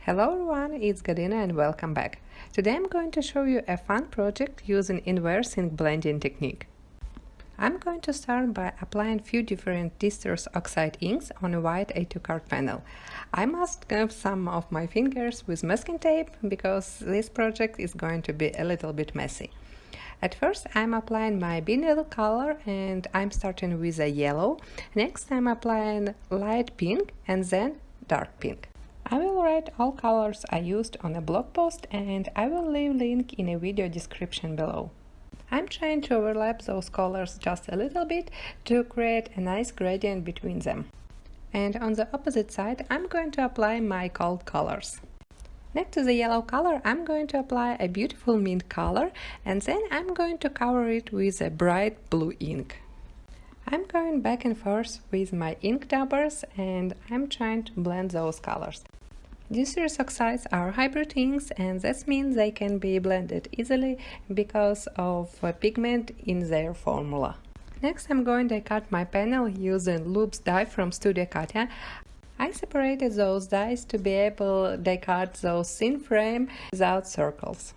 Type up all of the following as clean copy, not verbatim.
Hello everyone, it's Katia and welcome back. Today I'm going to show you a fun project using inverse ink blending technique. I'm going to start by applying few different distress oxide inks on a white A2 card panel. I must glue some of my fingers with masking tape because this project is going to be a little bit messy. At first I'm applying my vinyl color and I'm starting with a yellow. Next I'm applying light pink and then dark pink. I will write all colors I used on a blog post and I will leave link in a video description below. I'm trying to overlap those colors just a little bit to create a nice gradient between them. And on the opposite side I'm going to apply my cold colors. Next to the yellow color I'm going to apply a beautiful mint color and then I'm going to cover it with a bright blue ink. I'm going back and forth with my ink dabbers and I'm trying to blend those colors. Distress oxides are hybrid inks and that means they can be blended easily because of pigment in their formula. Next I'm going to cut my panel using loops die from Studio Katia. I separated those dies to be able to cut those thin frame without circles.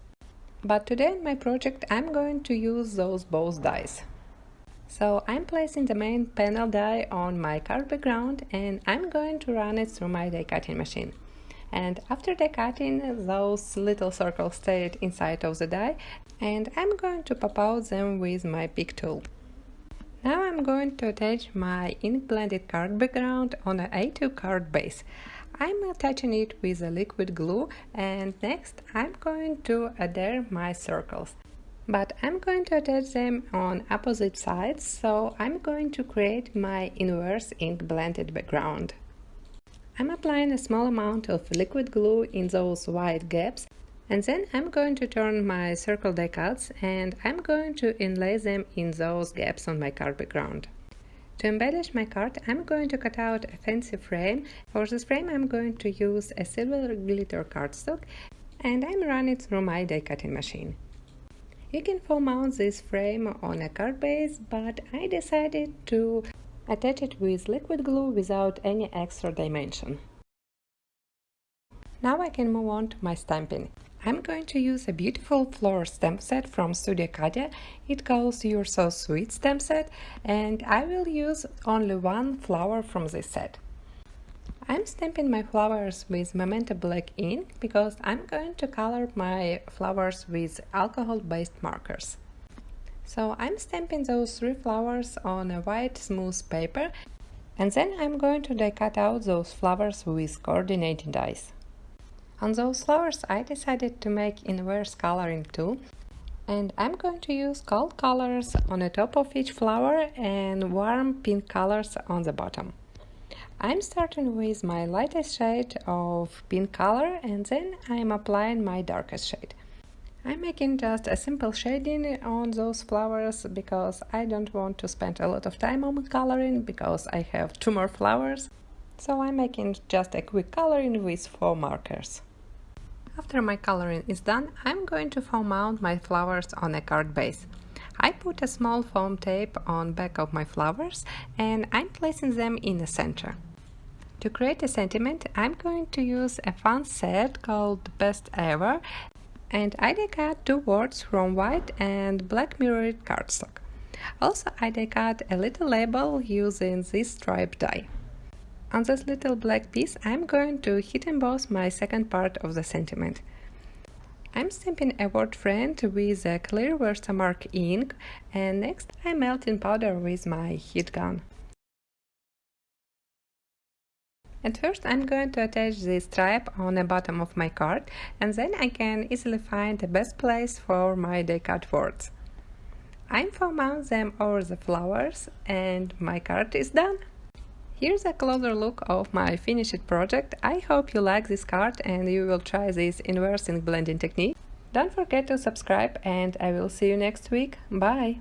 But today in my project I'm going to use those both dies. So I'm placing the main panel die on my card background and I'm going to run it through my die cutting machine. And after die cutting, those little circles stayed inside of the die and I'm going to pop out them with my pick tool. Now I'm going to attach my ink blended card background on an A2 card base. I'm attaching it with a liquid glue and next I'm going to adhere my circles. But I'm going to attach them on opposite sides, so I'm going to create my inverse ink blended background. I'm applying a small amount of liquid glue in those white gaps and then I'm going to turn my circle die cuts and I'm going to inlay them in those gaps on my card background. To embellish my card, I'm going to cut out a fancy frame. For this frame I'm going to use a silver glitter cardstock and I'm running it through my die cutting machine. You can foam mount this frame on a card base, but I decided to attach it with liquid glue without any extra dimension. Now I can move on to my stamping. I'm going to use a beautiful floral stamp set from Studio Katia. It calls You're So Sweet stamp set and I will use only one flower from this set. I'm stamping my flowers with Magenta black ink because I'm going to color my flowers with alcohol-based markers. So I'm stamping those 3 flowers on a white smooth paper and then I'm going to die cut out those flowers with coordinating dies. On those flowers I decided to make inverse coloring too and I'm going to use cold colors on the top of each flower and warm pink colors on the bottom. I'm starting with my lightest shade of pink color and then I'm applying my darkest shade. I'm making just a simple shading on those flowers because I don't want to spend a lot of time on coloring because I have 2 more flowers. So I'm making just a quick coloring with 4 markers. After my coloring is done, I'm going to foam mount my flowers on a card base. I put a small foam tape on back of my flowers and I'm placing them in the center. To create a sentiment, I'm going to use a fun set called Best Ever and I die cut 2 words from white and black mirrored cardstock. Also I die cut a little label using this stripe die. On this little black piece I'm going to hit emboss my second part of the sentiment. I'm stamping a word friend with a clear Versamark ink and next I'm melting powder with my heat gun. At first I'm going to attach this stripe on the bottom of my card and then I can easily find the best place for my die cut words. I'm foam mount them over the flowers and my card is done. Here's a closer look of my finished project. I hope you like this card and you will try this inverse ink blending technique. Don't forget to subscribe and I will see you next week. Bye!